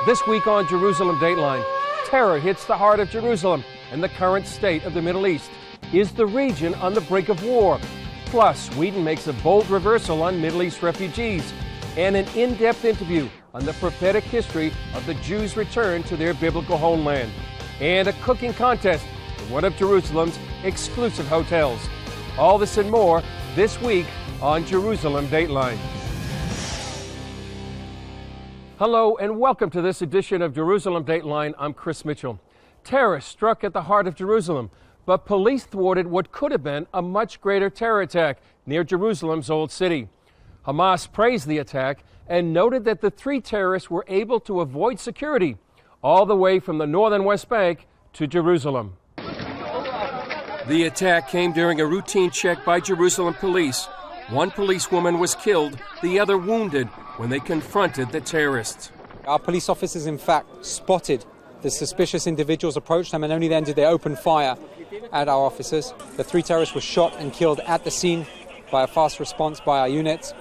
This week on Jerusalem Dateline, terror hits the heart of Jerusalem and the current state of the Middle East. Is the region on the brink of war? Plus, Sweden makes a bold reversal on Middle East refugees, and an in-depth interview on the prophetic history of the Jews' return to their biblical homeland, and a cooking contest in one of Jerusalem's exclusive hotels. All this and more this week on Jerusalem Dateline. Hello and welcome to this edition of Jerusalem Dateline. I'm Chris Mitchell. Terror struck at the heart of Jerusalem, but police thwarted what could have been a much greater terror attack near Jerusalem's Old City. Hamas praised the attack and noted that the three terrorists were able to avoid security all the way from the northern West Bank to Jerusalem. The attack came during a routine check by Jerusalem police. One policewoman was killed, the other wounded, when they confronted the terrorists. Our police officers, in fact, spotted the suspicious individuals, approached them, and only then did they open fire at our officers. The three terrorists were shot and killed at the scene by a fast response by our units.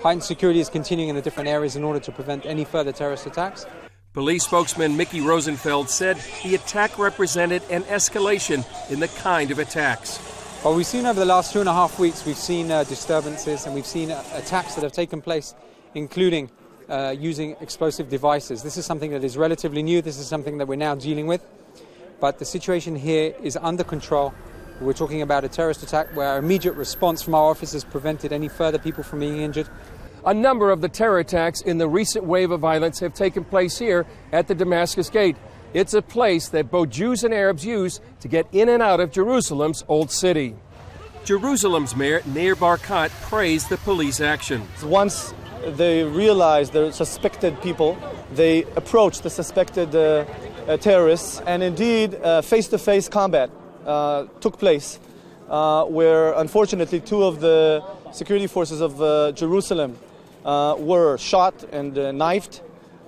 Heightened security is continuing in the different areas in order to prevent any further terrorist attacks. Police spokesman Mickey Rosenfeld said the attack represented an escalation in the kind of attacks. Well, we've seen over the last 2.5 weeks, we've seen disturbances and we've seen attacks that have taken place, including using explosive devices. This is something that is relatively new. This is something that we're now dealing with. But the situation here is under control. We're talking about a terrorist attack where our immediate response from our officers prevented any further people from being injured. A number of the terror attacks in the recent wave of violence have taken place here at the Damascus Gate. It's a place that both Jews and Arabs use to get in and out of Jerusalem's Old City. Jerusalem's mayor, Nir Barkat, praised the police action. Once they realized the suspected people, they approached the suspected terrorists, and indeed face-to-face combat took place, where unfortunately two of the security forces of Jerusalem were shot and knifed.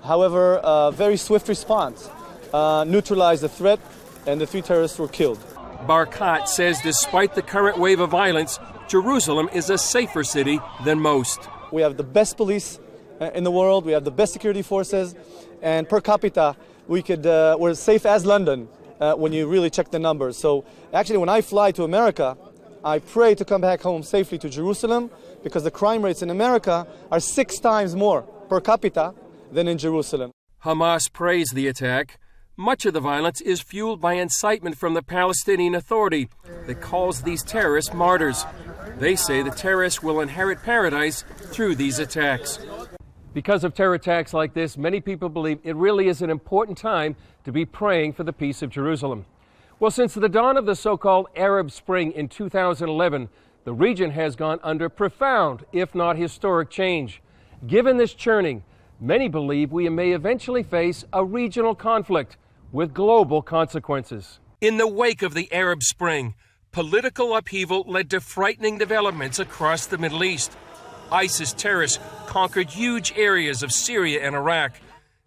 However, a very swift response neutralized the threat, and the three terrorists were killed. Barkat says despite the current wave of violence, Jerusalem is a safer city than most. We have the best police in the world, we have the best security forces, and per capita we're safe as London when you really check the numbers. So actually when I fly to America, I pray to come back home safely to Jerusalem, because the crime rates in America are 6 times more per capita than in Jerusalem. Hamas praised the attack. Much of the violence is fueled by incitement from the Palestinian Authority that calls these terrorists martyrs. They say the terrorists will inherit paradise through these attacks. Because of terror attacks like this, many people believe it really is an important time to be praying for the peace of Jerusalem. Well, since the dawn of the so-called Arab Spring in 2011, the region has gone under profound, if not historic, change. Given this churning, many believe we may eventually face a regional conflict with global consequences. In the wake of the Arab Spring, political upheaval led to frightening developments across the Middle East. ISIS terrorists conquered huge areas of Syria and Iraq.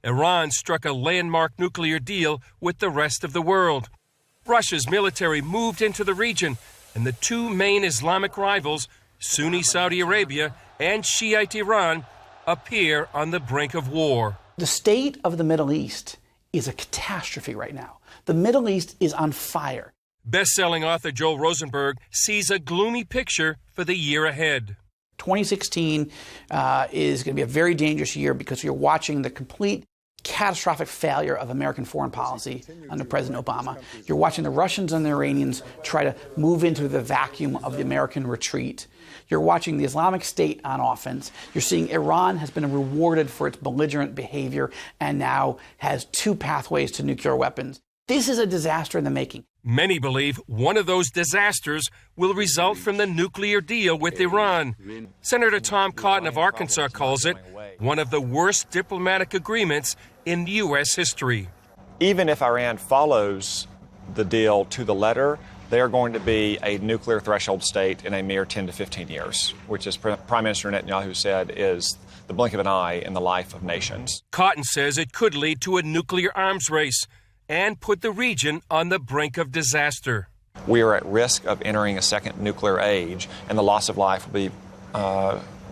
Iran struck a landmark nuclear deal with the rest of the world. Russia's military moved into the region, and the two main Islamic rivals, Sunni Saudi Arabia and Shiite Iran, appear on the brink of war. The state of the Middle East is a catastrophe right now. The Middle East is on fire. Best-selling author Joel Rosenberg sees a gloomy picture for the year ahead. 2016 is going to be a very dangerous year because you're watching the complete catastrophic failure of American foreign policy under President Obama. You're watching the Russians and the Iranians try to move into the vacuum of the American retreat. You're watching the Islamic State on offense. You're seeing Iran has been rewarded for its belligerent behavior and now has 2 pathways to nuclear weapons. This is a disaster in the making. Many believe one of those disasters will result from the nuclear deal with Iran. Senator Tom Cotton of Arkansas calls it one of the worst diplomatic agreements in U.S. history. Even if Iran follows the deal to the letter, they are going to be a nuclear threshold state in a mere 10 to 15 years, which, as Prime Minister Netanyahu said, is the blink of an eye in the life of nations. Cotton says it could lead to a nuclear arms race and put the region on the brink of disaster. We are at risk of entering a second nuclear age, and the loss of life will be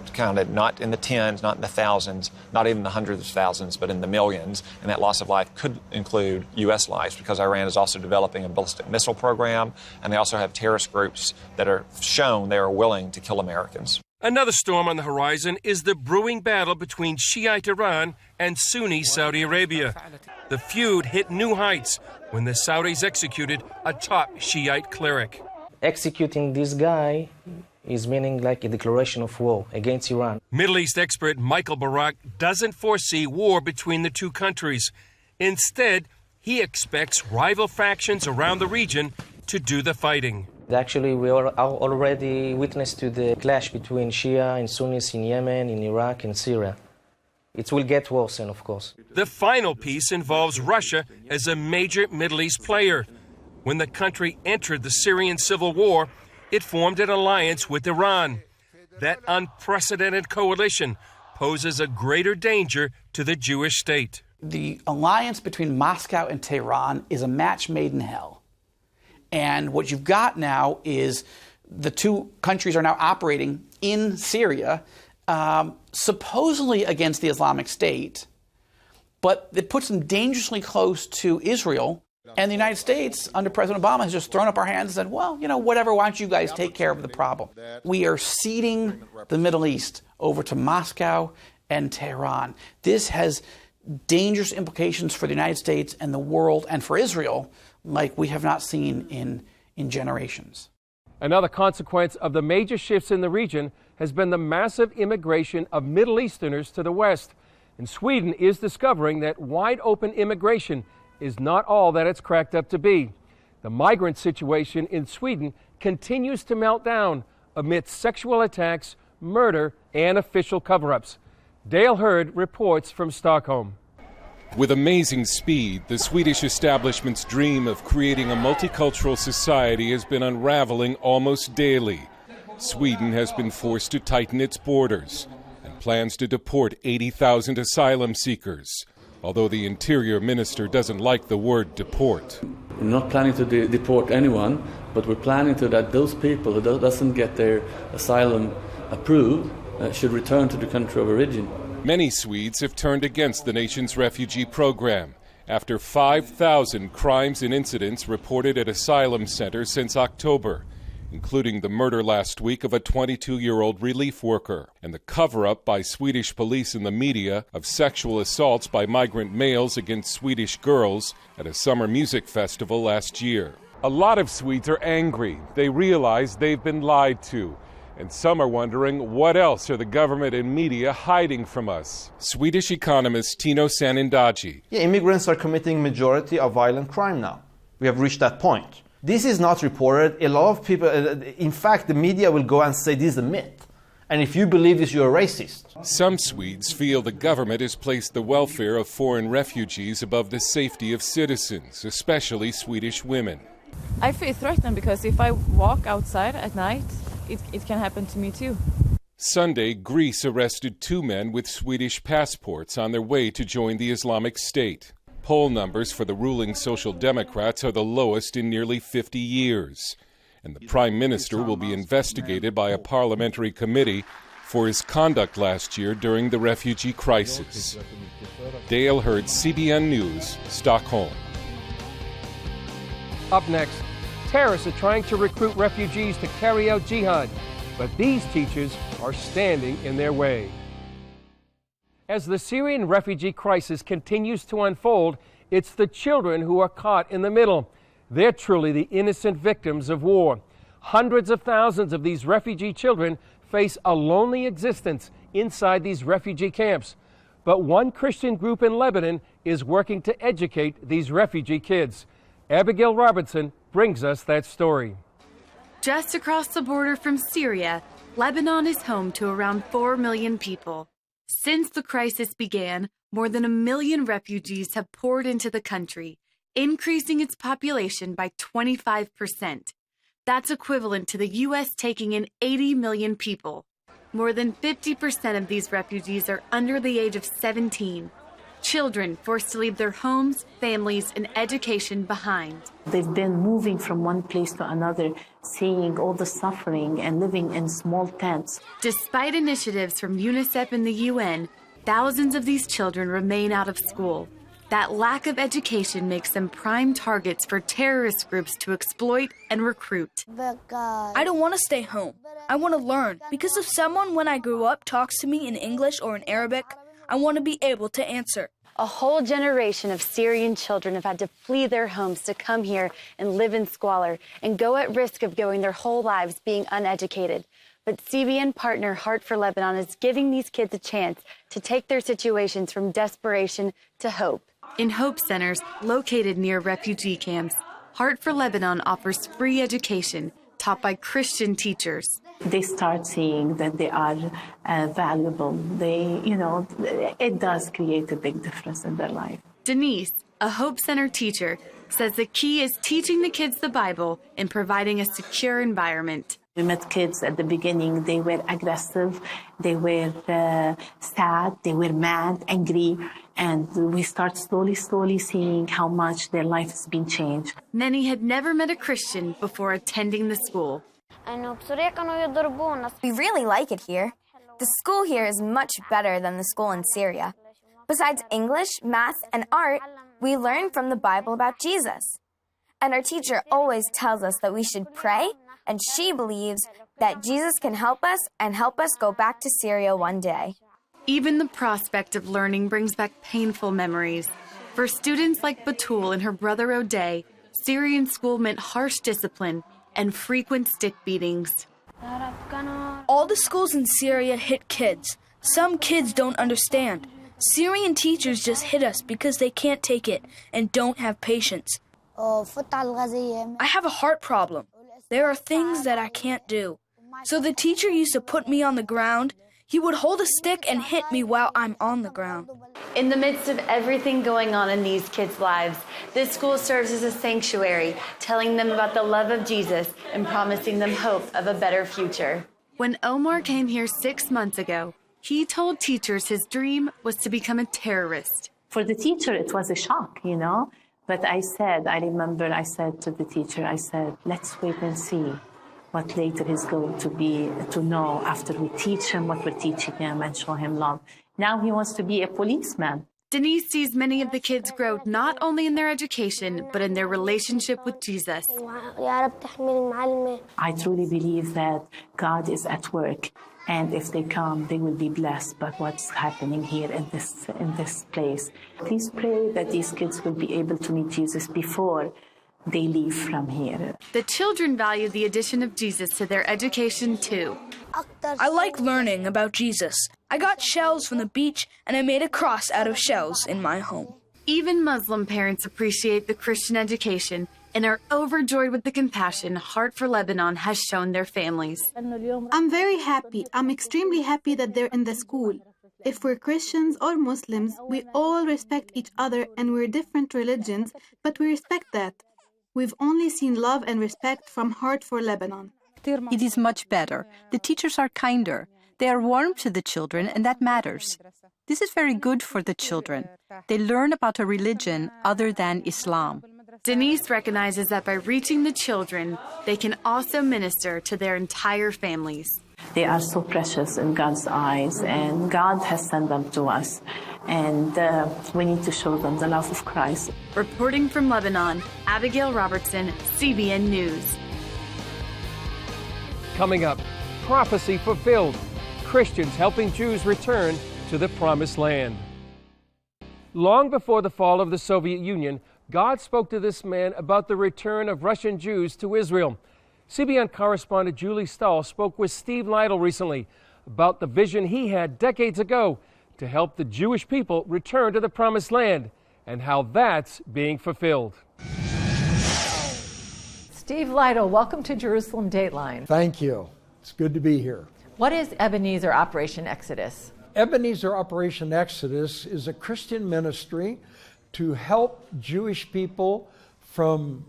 counted not in the tens, not in the thousands, not even the hundreds of thousands, but in the millions. And that loss of life could include U.S. lives because Iran is also developing a ballistic missile program, and they also have terrorist groups that are shown they are willing to kill Americans. Another storm on the horizon is the brewing battle between Shiite Iran and Sunni Saudi Arabia. The feud hit new heights when the Saudis executed a top Shiite cleric. Executing this guy is meaning like a declaration of war against Iran. Middle East expert Michael Barak doesn't foresee war between the two countries. Instead, he expects rival factions around the region to do the fighting. Actually, we are already witness to the clash between Shia and Sunnis in Yemen, in Iraq, and Syria. It will get worse, and of course. The final piece involves Russia as a major Middle East player. When the country entered the Syrian civil war, it formed an alliance with Iran. That unprecedented coalition poses a greater danger to the Jewish state. The alliance between Moscow and Tehran is a match made in hell. And what you've got now is the two countries are now operating in Syria, supposedly against the Islamic State, but it puts them dangerously close to Israel. And the United States, under President Obama, has just thrown up our hands and said, well, you know, whatever, why don't you guys take care of the problem? We are ceding the Middle East over to Moscow and Tehran. This has dangerous implications for the United States and the world and for Israel like we have not seen in generations. Another consequence of the major shifts in the region has been the massive immigration of Middle Easterners to the West. And Sweden is discovering that wide open immigration is not all that it's cracked up to be. The migrant situation in Sweden continues to melt down amidst sexual attacks, murder, and official cover-ups. Dale Hurd reports from Stockholm. With amazing speed, the Swedish establishment's dream of creating a multicultural society has been unraveling almost daily. Sweden has been forced to tighten its borders and plans to deport 80,000 asylum seekers, although the Interior Minister doesn't like the word deport. We're not planning to deport anyone, but we're planning to that those people who doesn't get their asylum approved should return to the country of origin. Many Swedes have turned against the nation's refugee program after 5,000 crimes and incidents reported at asylum centers since October, including the murder last week of a 22-year-old relief worker and the cover-up by Swedish police and the media of sexual assaults by migrant males against Swedish girls at a summer music festival last year. A lot of Swedes are angry. They realize they've been lied to. And some are wondering, what else are the government and media hiding from us? Swedish economist Tino Sannindaji. Immigrants are committing majority of violent crime now. We have reached that point. This is not reported. A lot of people, in fact, the media will go and say this is a myth. And if you believe this, you're a racist. Some Swedes feel the government has placed the welfare of foreign refugees above the safety of citizens, especially Swedish women. I feel threatened because if I walk outside at night, it can happen to me too. Sunday, Greece arrested 2 men with Swedish passports on their way to join the Islamic State. Poll numbers for the ruling Social Democrats are the lowest in nearly 50 years. And the Prime Minister will be investigated by a parliamentary committee for his conduct last year during the refugee crisis. Dale Hurd, CBN News, Stockholm. Up next, terrorists are trying to recruit refugees to carry out jihad, but these teachers are standing in their way. As the Syrian refugee crisis continues to unfold, it's the children who are caught in the middle. They're truly the innocent victims of war. Hundreds of thousands of these refugee children face a lonely existence inside these refugee camps. But one Christian group in Lebanon is working to educate these refugee kids. Abigail Robinson brings us that story. Just across the border from Syria, Lebanon is home to around 4 million people. Since the crisis began, more than 1 million refugees have poured into the country, increasing its population by 25%. That's equivalent to the U.S. taking in 80 million people. More than 50% of these refugees are under the age of 17. Children forced to leave their homes, families, and education behind. They've been moving from one place to another, seeing all the suffering and living in small tents. Despite initiatives from UNICEF and the UN, thousands of these children remain out of school. That lack of education makes them prime targets for terrorist groups to exploit and recruit. I don't want to stay home. I want to learn, because if someone when I grew up talks to me in English or in Arabic, I want to be able to answer. A whole generation of Syrian children have had to flee their homes to come here and live in squalor and go at risk of going their whole lives being uneducated. But CBN partner Heart for Lebanon is giving these kids a chance to take their situations from desperation to hope. In hope centers located near refugee camps, Heart for Lebanon offers free education taught by Christian teachers. They start seeing that they are valuable. It does create a big difference in their life. Denise, a Hope Center teacher, says the key is teaching the kids the Bible and providing a secure environment. We met kids at the beginning. They were aggressive, they were sad, they were mad, angry, and we start slowly seeing how much their life has been changed. Many had never met a Christian before attending the school. We really like it here. The school here is much better than the school in Syria. Besides English, math, and art, we learn from the Bible about Jesus. And our teacher always tells us that we should pray, and she believes that Jesus can help us and help us go back to Syria one day. Even the prospect of learning brings back painful memories. For students like Batul and her brother O'Day, Syrian school meant harsh discipline and frequent stick beatings. All the schools in Syria hit kids. Some kids don't understand. Syrian teachers just hit us because they can't take it and don't have patience. I have a heart problem. There are things that I can't do. So the teacher used to put me on the ground. He would hold a stick and hit me while I'm on the ground. In the midst of everything going on in these kids' lives, this school serves as a sanctuary, telling them about the love of Jesus and promising them hope of a better future. When Omar came here 6 months ago, he told teachers his dream was to become a terrorist. For the teacher, it was a shock, But I remember I said to the teacher, let's wait and see what later he's going to know after we teach him what we're teaching him and show him love. Now he wants to be a policeman. Denise sees many of the kids grow not only in their education, but in their relationship with Jesus. I truly believe that God is at work, and if they come, they will be blessed by what's happening here in this place. Please pray that these kids will be able to meet Jesus before they leave from here. The children value the addition of Jesus to their education too. I like learning about Jesus. I got shells from the beach and I made a cross out of shells in my home. Even Muslim parents appreciate the Christian education and are overjoyed with the compassion Heart for Lebanon has shown their families. I'm very happy. I'm extremely happy that they're in the school. If we're Christians or Muslims, we all respect each other and we're different religions, but we respect that. We've only seen love and respect from Heart for Lebanon. It is much better. The teachers are kinder. They are warm to the children, and that matters. This is very good for the children. They learn about a religion other than Islam. Denise recognizes that by reaching the children, they can also minister to their entire families. They are so precious in God's eyes, and God has sent them to us. And we need to show them the love of Christ. Reporting from Lebanon, Abigail Robertson, CBN News. Coming up, prophecy fulfilled. Christians helping Jews return to the Promised Land. Long before the fall of the Soviet Union, God spoke to this man about the return of Russian Jews to Israel. CBN correspondent Julie Stahl spoke with Steve Lytle recently about the vision he had decades ago to help the Jewish people return to the Promised Land and how that's being fulfilled. Steve Lytle, welcome to Jerusalem Dateline. Thank you. It's good to be here. What is Ebenezer Operation Exodus? Ebenezer Operation Exodus is a Christian ministry to help Jewish people from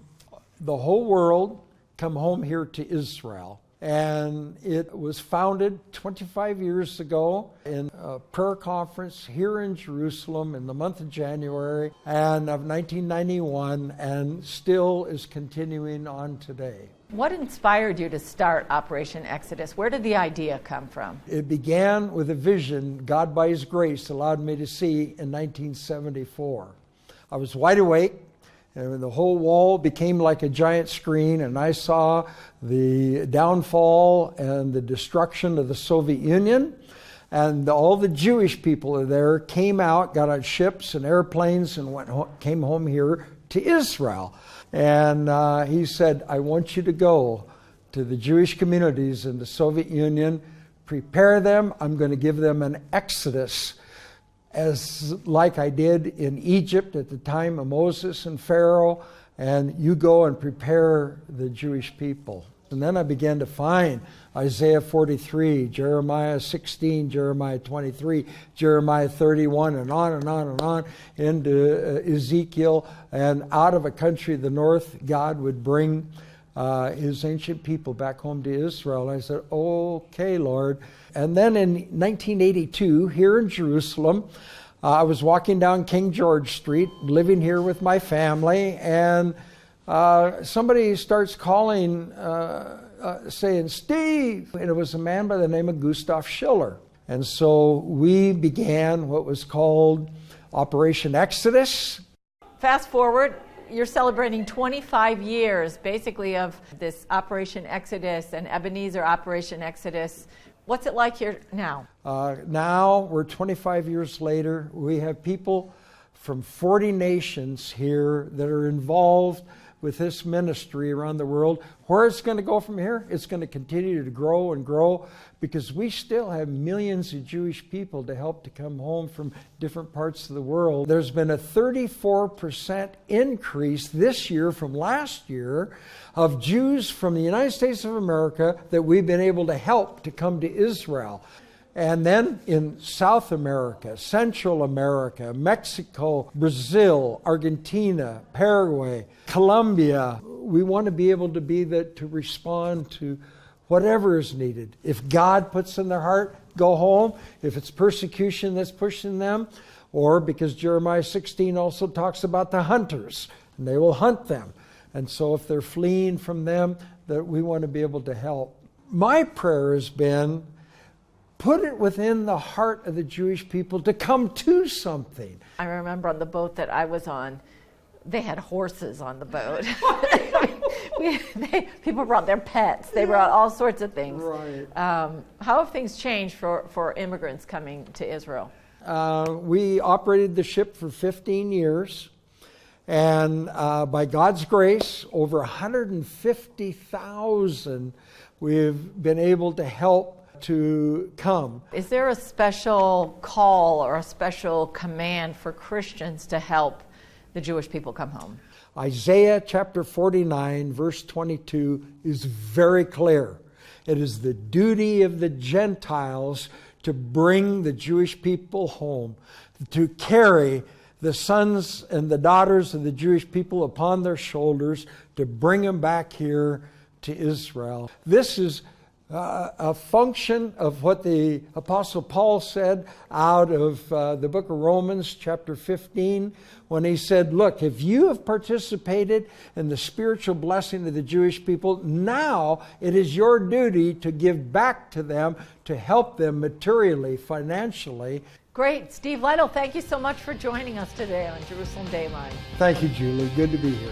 the whole world come home here to Israel. And it was founded 25 years ago in a prayer conference here in Jerusalem in the month of January and of 1991, and still is continuing on today. What inspired you to start Operation Exodus? Where did the idea come from? It began with a vision God by His grace allowed me to see in 1974. I was wide awake, and the whole wall became like a giant screen, and I saw the downfall and the destruction of the Soviet Union. And all the Jewish people there came out, got on ships and airplanes, and came home here to Israel. And he said, I want you to go to the Jewish communities in the Soviet Union, prepare them. I'm going to give them an exodus, as like I did in Egypt at the time of Moses and Pharaoh, and you go and prepare the Jewish people. And then I began to find Isaiah 43, Jeremiah 16, Jeremiah 23, Jeremiah 31, and on and on and on into Ezekiel. And out of a country of the north, God would bring His ancient people back home to Israel. And I said, okay, Lord. And then in 1982, here in Jerusalem, I was walking down King George Street, living here with my family, and somebody starts calling, saying, Steve! And it was a man by the name of Gustav Schiller. And so we began what was called Operation Exodus. Fast forward, you're celebrating 25 years, basically, of this Operation Exodus and Ebenezer Operation Exodus. What's it like here now? Now, we're 25 years later. We have people from 40 nations here that are involved with this ministry around the world. Where it's going to go from here, it's going to continue to grow and grow, because we still have millions of Jewish people to help to come home from different parts of the world. There's been a 34% increase this year from last year of Jews from the United States of America that we've been able to help to come to Israel. And then in South America, Central America, Mexico, Brazil, Argentina, Paraguay, Colombia, we want to be able to be that to respond to whatever is needed. If God puts in their heart, go home. If it's persecution that's pushing them, or because Jeremiah 16 also talks about the hunters, and they will hunt them. And so if they're fleeing from them, that we want to be able to help. My prayer has been, put it within the heart of the Jewish people to come to something. I remember on the boat that I was on, they had horses on the boat. People brought their pets. They brought all sorts of things. Right. How have things changed for immigrants coming to Israel? We operated the ship for 15 years. And by God's grace, over 150,000 we've been able to help to come. Is there a special call or a special command for Christians to help the Jewish people come home? Isaiah chapter 49, verse 22 is very clear. It is the duty of the Gentiles to bring the Jewish people home, to carry the sons and the daughters of the Jewish people upon their shoulders, to bring them back here to Israel. This is a function of what the Apostle Paul said out of the book of Romans chapter 15, when he said, look, if you have participated in the spiritual blessing of the Jewish people, now it is your duty to give back to them, to help them materially, financially. Great. Steve Lytle, thank you so much for joining us today on Jerusalem Dayline. Thank you, Julie. Good to be here.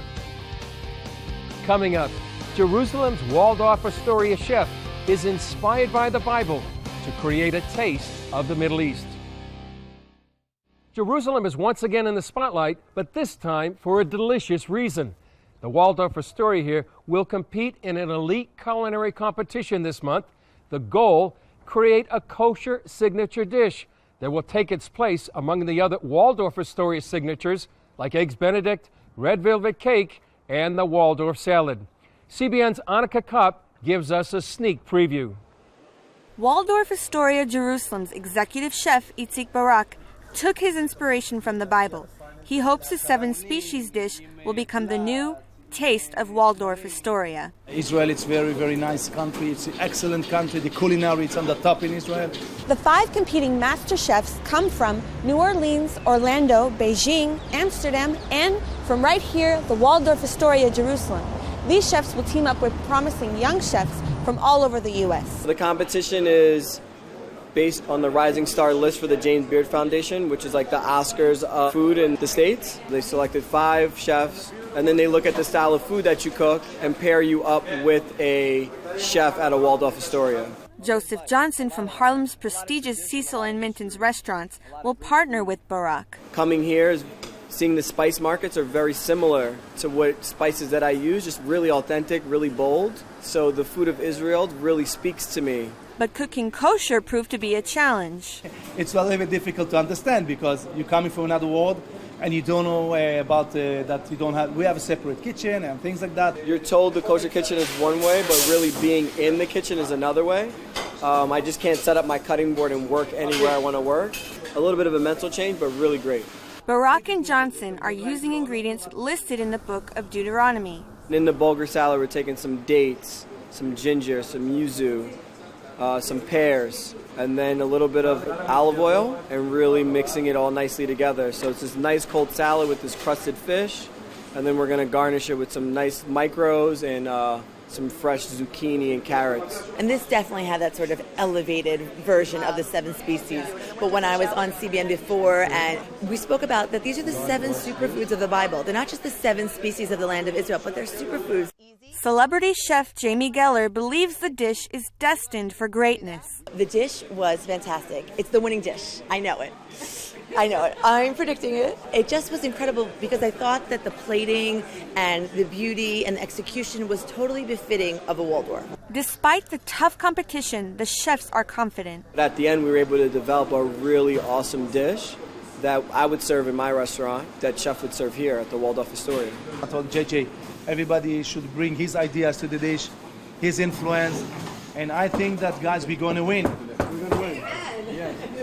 Coming up, Jerusalem's Waldorf Astoria chef is inspired by the Bible to create a taste of the Middle East. Jerusalem is once again in the spotlight, but this time for a delicious reason. The Waldorf Astoria here will compete in an elite culinary competition this month. The goal, create a kosher signature dish that will take its place among the other Waldorf Astoria signatures like Eggs Benedict, red velvet cake, and the Waldorf salad. CBN's Annika Kopp gives us a sneak preview. Waldorf Astoria Jerusalem's executive chef Itzik Barak took his inspiration from the Bible. He hopes his 7-species dish will become the new taste of Waldorf Astoria. Israel, it's very, very nice country. It's an excellent country. The culinary, it's on the top in Israel. The 5 competing master chefs come from New Orleans, Orlando, Beijing, Amsterdam, and from right here, the Waldorf Astoria, Jerusalem. These chefs will team up with promising young chefs from all over the U.S. The competition is based on the Rising Star list for the James Beard Foundation, which is like the Oscars of food in the States. They selected 5 chefs, and then they look at the style of food that you cook and pair you up with a chef at a Waldorf Astoria. Joseph Johnson from Harlem's prestigious Cecil and Minton's restaurants will partner with Barak. Coming here is seeing the spice markets are very similar to what spices that I use, just really authentic, really bold. So the food of Israel really speaks to me. But cooking kosher proved to be a challenge. It's a little bit difficult to understand because you're coming from another world and you don't know about that you don't have. We have a separate kitchen and things like that. You're told the kosher kitchen is one way, but really being in the kitchen is another way. I just can't set up my cutting board and work anywhere I want to work. A little bit of a mental change, but really great. Barak and Johnson are using ingredients listed in the book of Deuteronomy. In the bulgur salad, we're taking some dates, some ginger, some yuzu, some pears, and then a little bit of olive oil, and really mixing it all nicely together. So it's this nice cold salad with this crusted fish, and then we're going to garnish it with some nice micros and some fresh zucchini and carrots. And this definitely had that sort of elevated version of the 7 species. But when I was on CBN before, and we spoke about that these are the 7 superfoods of the Bible. They're not just the 7 species of the land of Israel, but they're superfoods. Celebrity chef Jamie Geller believes the dish is destined for greatness. The dish was fantastic. It's the winning dish. I know it. I'm predicting it. It just was incredible because I thought that the plating and the beauty and the execution was totally befitting of a Waldorf. Despite the tough competition, the chefs are confident. At the end, we were able to develop a really awesome dish that I would serve in my restaurant, that chef would serve here at the Waldorf Astoria. I told JJ, everybody should bring his ideas to the dish, his influence, and I think that, guys, we're going to win. We're going to win.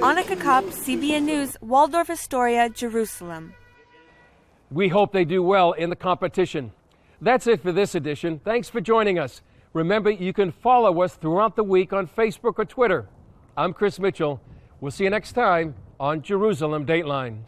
Annika Kopp, CBN News, Waldorf Astoria, Jerusalem. We hope they do well in the competition. That's it for this edition. Thanks for joining us. Remember, you can follow us throughout the week on Facebook or Twitter. I'm Chris Mitchell. We'll see you next time on Jerusalem Dateline.